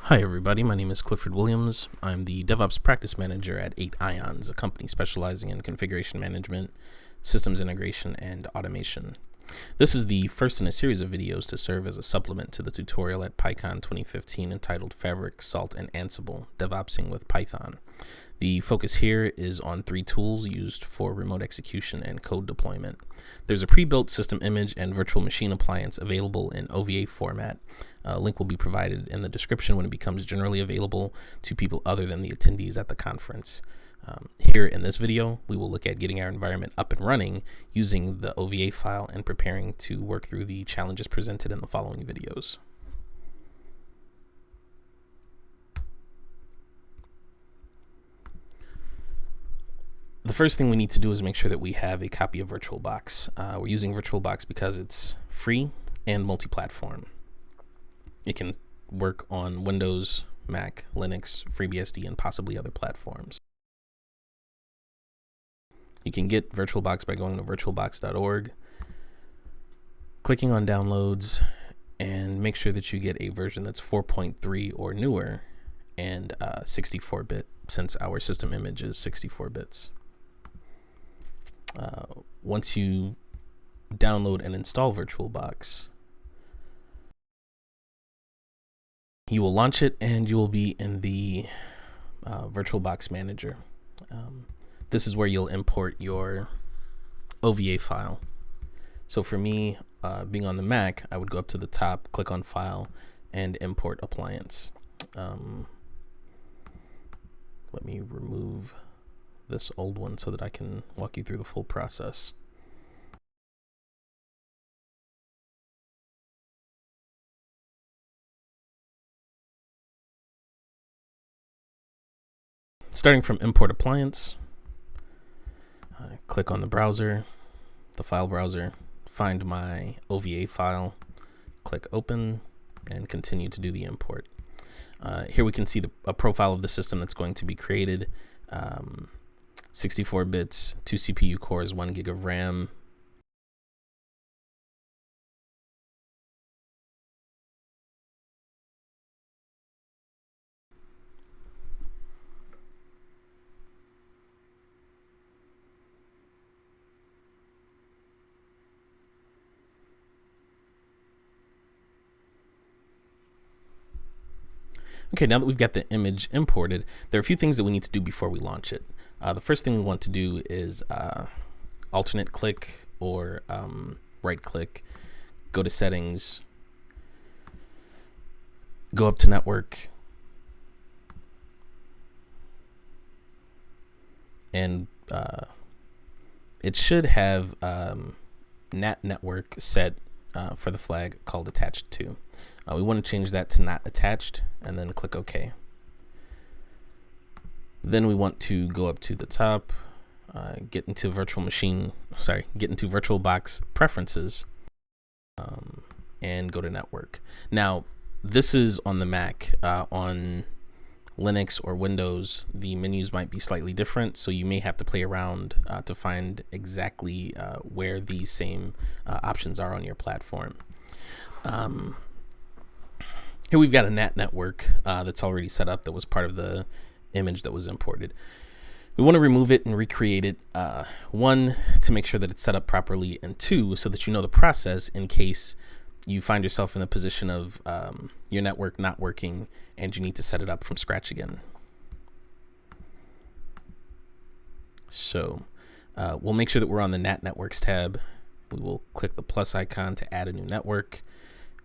Hi everybody, my name is Clifford Williams. I'm the DevOps Practice Manager at 8 Ions, a company specializing in configuration management, systems integration, and automation. This is the first in a series of videos to serve as a supplement to the tutorial at PyCon 2015 entitled Fabric, Salt, and Ansible, DevOps'ing with Python. The focus here is on 3 tools used for remote execution and code deployment. There's a pre-built system image and virtual machine appliance available in OVA format. A link will be provided in the description when it becomes generally available to people other than the attendees at the conference. Here in this video, we will look at getting our environment up and running using the OVA file and preparing to work through the challenges presented in the following videos. The first thing we need to do is make sure that we have a copy of VirtualBox. We're using VirtualBox because it's free and multi-platform. It can work on Windows, Mac, Linux, FreeBSD, and possibly other platforms. You can get VirtualBox by going to virtualbox.org, clicking on downloads, and make sure that you get a version that's 4.3 or newer and 64-bit, since our system image is 64 bits. Once you download and install VirtualBox, you will launch it and you will be in the VirtualBox Manager. This is where you'll import your OVA file. So for me, being on the Mac, I would go up to the top, click on File, and Import Appliance. Let me remove this old one so that I can walk you through the full process. Starting from Import Appliance, click on the browser, the file browser, find my OVA file, click Open, and continue to do the import. Here we can see a profile of the system that's going to be created. 64 bits, 2 CPU cores, 1 gig of RAM. Okay, now that we've got the image imported, there are a few things that we need to do before we launch it. The first thing we want to do is alternate click or right click, go to settings, go up to network, and it should have NAT network set for the flag called attached to. We want to change that to not attached and then click OK. Then we want to go up to the top, get into VirtualBox preferences, and go to network. Now, this is on the Mac. On Linux or Windows, the menus might be slightly different, so you may have to play around to find exactly where these same options are on your platform. Here we've got a NAT network that's already set up, that was part of the image that was imported. We want to remove it and recreate it, 1, to make sure that it's set up properly, and 2, so that you know the process in case you find yourself in the position of your network not working and you need to set it up from scratch again. So we'll make sure that we're on the NAT Networks tab. We will click the plus icon to add a new network,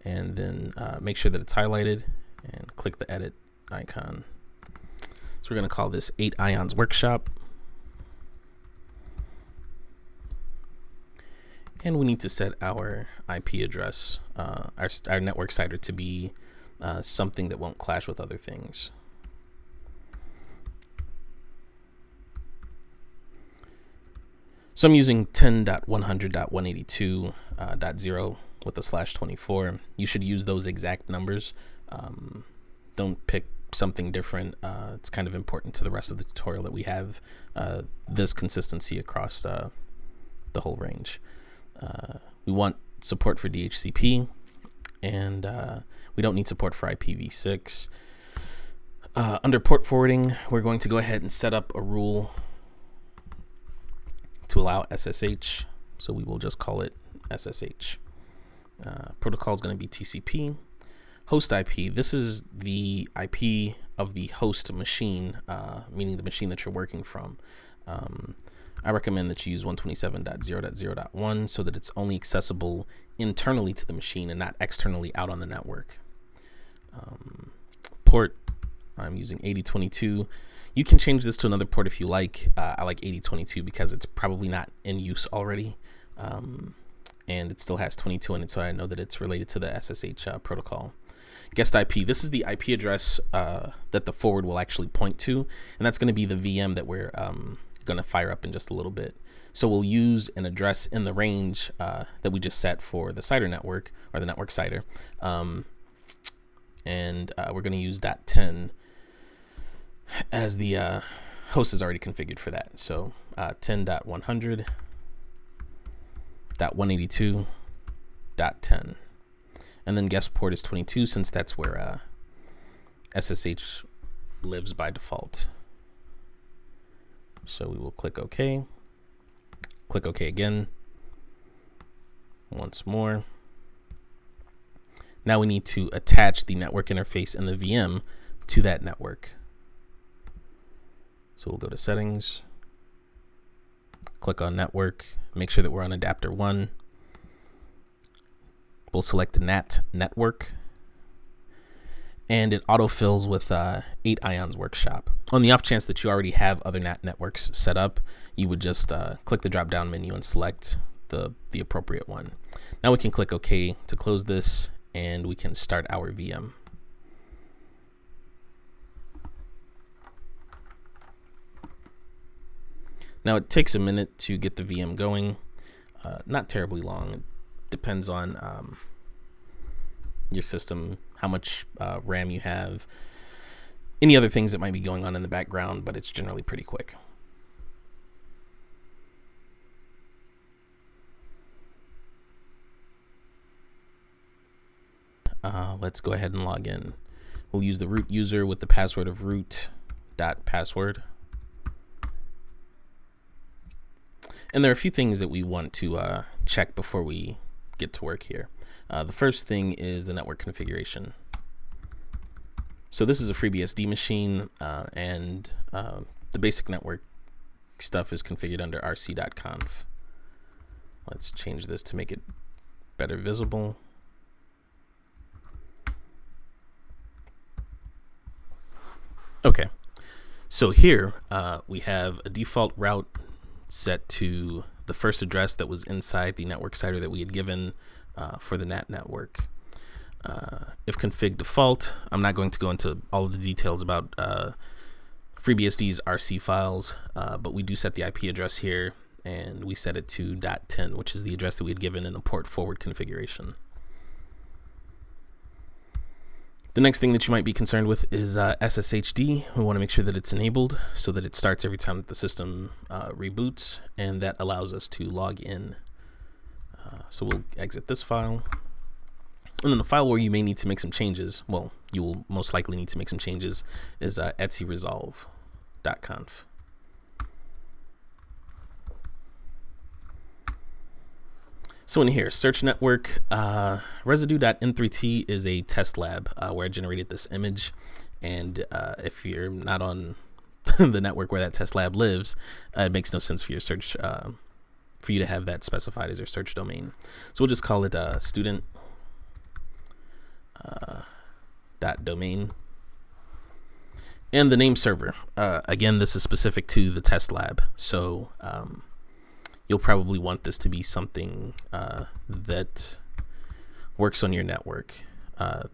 and then make sure that it's highlighted and click the edit icon. So we're going to call this 8 Ions Workshop. And we need to set our IP address, our network CIDR, to be something that won't clash with other things. So I'm using 10.100.182.0 with a /24. You should use those exact numbers. Don't pick something different. It's kind of important to the rest of the tutorial that we have this consistency across the whole range. We want support for DHCP, and we don't need support for IPv6. Under port forwarding, we're going to go ahead and set up a rule to allow SSH. So we will just call it SSH. Protocol is going to be TCP. Host IP, this is the IP of the host machine, meaning the machine that you're working from. I recommend that you use 127.0.0.1 so that it's only accessible internally to the machine and not externally out on the network. Port, I'm using 8022. You can change this to another port if you like. I like 8022 because it's probably not in use already. And it still has 22 in it, so I know that it's related to the SSH protocol. Guest IP, this is the IP address that the forward will actually point to, and that's going to be the VM that we're going to fire up in just a little bit. So we'll use an address in the range that we just set for the CIDR network, or the network CIDR, and we're going to use .10 as the host is already configured for that. So 10.100.182.10, and then guest port is 22 since that's where SSH lives by default. So we will click OK. Click OK again. Once more. Now we need to attach the network interface in the VM to that network. So we'll go to settings, click on network, make sure that we're on adapter 1. We'll select the NAT network, and it autofills with 8 Ions Workshop. On the off chance that you already have other NAT networks set up, you would just click the drop down menu and select the appropriate one. Now we can click OK to close this, and we can start our VM. Now it takes a minute to get the VM going, not terribly long. It depends on your system, how much RAM you have, any other things that might be going on in the background, but it's generally pretty quick. Let's go ahead and log in. We'll use the root user with the password of root.password. And there are a few things that we want to check before we get to work here. The first thing is the network configuration. So this is a FreeBSD machine, and the basic network stuff is configured under rc.conf. Let's change this to make it better visible. Okay, so here we have a default route set to the first address that was inside the network CIDR that we had given for the NAT network. If config default, I'm not going to go into all of the details about FreeBSD's RC files, but we do set the IP address here, and we set it to .10, which is the address that we had given in the port forward configuration. The next thing that you might be concerned with is SSHD. We want to make sure that it's enabled so that it starts every time that the system reboots, and that allows us to log in. So we'll exit this file. And then the file where you may need to make some changes, well, you will most likely need to make some changes, is etcresolve.conf. So in here, search network, residue.n3t is a test lab where I generated this image. And if you're not on the network where that test lab lives, it makes no sense for your search, for you to have that specified as your search domain. So we'll just call it student .domain. And the name server, again, this is specific to the test lab. So you'll probably want this to be something that works on your network.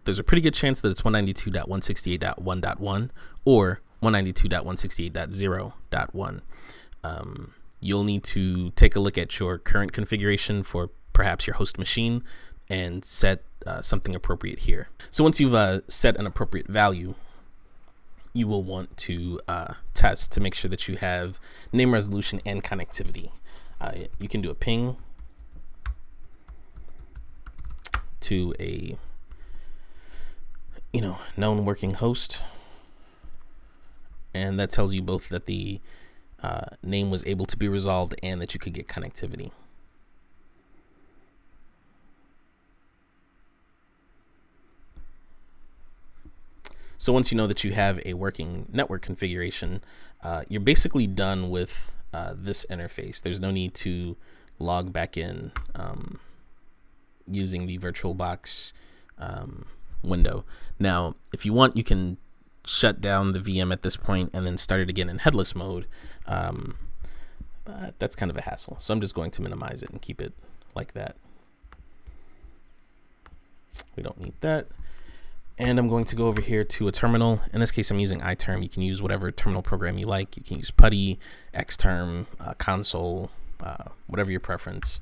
There's a pretty good chance that it's 192.168.1.1 or 192.168.0.1. You'll need to take a look at your current configuration for perhaps your host machine and set something appropriate here. So once you've set an appropriate value, you will want to test to make sure that you have name resolution and connectivity. You can do a ping to a known working host and that tells you both that the name was able to be resolved and that you could get connectivity. So once you know that you have a working network configuration, you're basically done with this interface. There's no need to log back in using the VirtualBox window. Now, if you want, you can shut down the VM at this point and then start it again in headless mode. But that's kind of a hassle. So I'm just going to minimize it and keep it like that. We don't need that. And I'm going to go over here to a terminal. In this case, I'm using iTerm. You can use whatever terminal program you like. You can use PuTTY, Xterm, console, whatever your preference.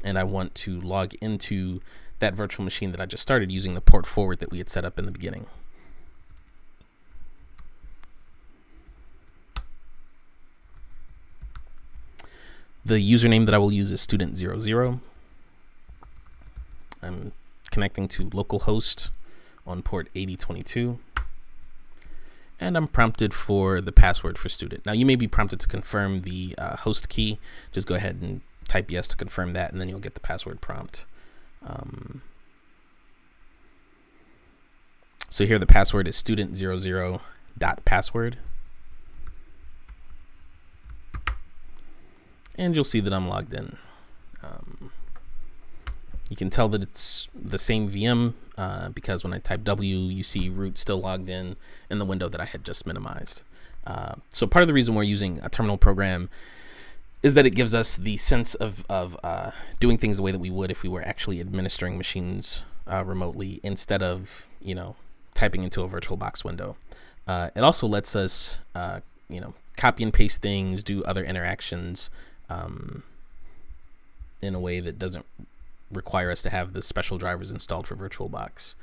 And I want to log into that virtual machine that I just started using the port forward that we had set up in the beginning. The username that I will use is student00. I'm connecting to localhost on port 8022. And I'm prompted for the password for student. Now you may be prompted to confirm the host key. Just go ahead and type yes to confirm that, and then you'll get the password prompt. So here the password is student00.password. And you'll see that I'm logged in. You can tell that it's the same VM because when I type W, you see root still logged in the window that I had just minimized. So part of the reason we're using a terminal program is that it gives us the sense of doing things the way that we would if we were actually administering machines remotely instead of, typing into a VirtualBox window. It also lets us, copy and paste things, do other interactions in a way that doesn't require us to have the special drivers installed for VirtualBox.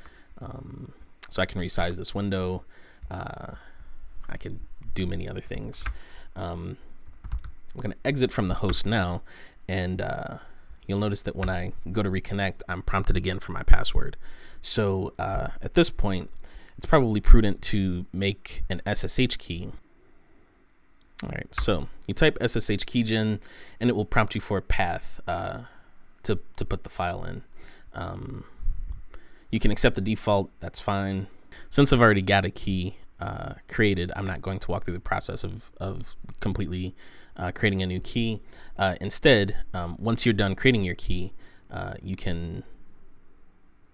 So I can resize this window. I can do many other things. I'm going to exit from the host now, and you'll notice that when I go to reconnect, I'm prompted again for my password. So at this point, it's probably prudent to make an SSH key. All right, so you type SSH keygen, and it will prompt you for a path to put the file in. You can accept the default, that's fine. Since I've already got a key created, I'm not going to walk through the process of completely creating a new key. Instead, once you're done creating your key, you can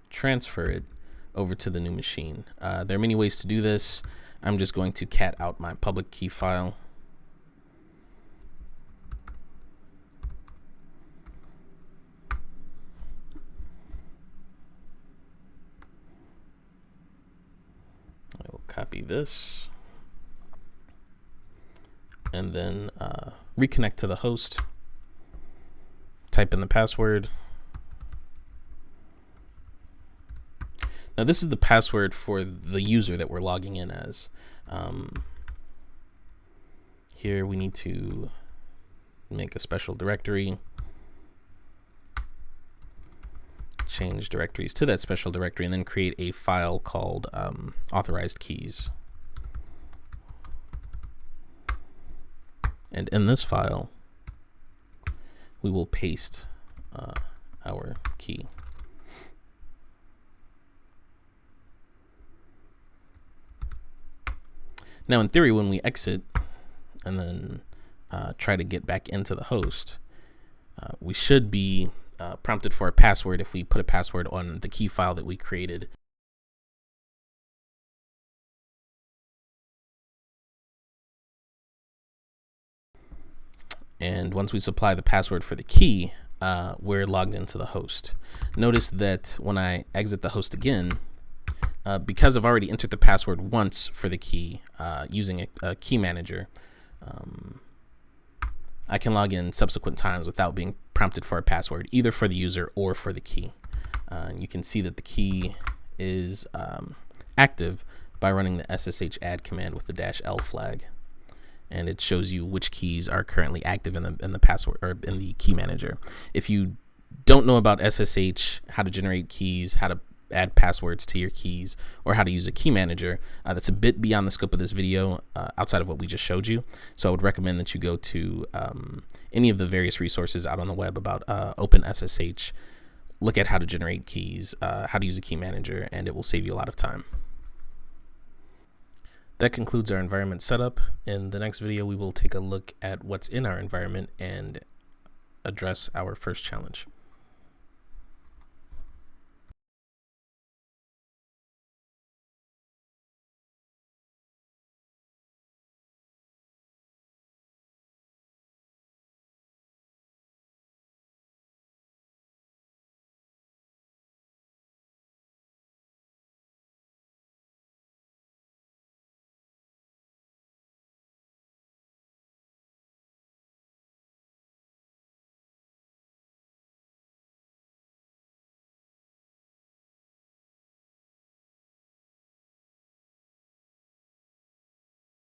transfer it over to the new machine. There are many ways to do this. I'm just going to cat out my public key file. I will copy this and then reconnect to the host, type in the password. Now this is the password for the user that we're logging in as. Here we need to make a special directory, change directories to that special directory, and then create a file called authorized keys. And in this file, we will paste our key. Now, in theory, when we exit and then try to get back into the host, we should be prompted for a password if we put a password on the key file that we created. And once we supply the password for the key, we're logged into the host. Notice that when I exit the host again, because I've already entered the password once for the key using a key manager, I can log in subsequent times without being prompted for a password, either for the user or for the key. You can see that the key is active by running the SSH add command with the -L flag, and it shows you which keys are currently active in the password or in the key manager. If you don't know about SSH, how to generate keys, how to add passwords to your keys, or how to use a key manager. That's a bit beyond the scope of this video, outside of what we just showed you. So I would recommend that you go to any of the various resources out on the web about OpenSSH, look at how to generate keys, how to use a key manager, and it will save you a lot of time. That concludes our environment setup. In the next video, we will take a look at what's in our environment and address our first challenge.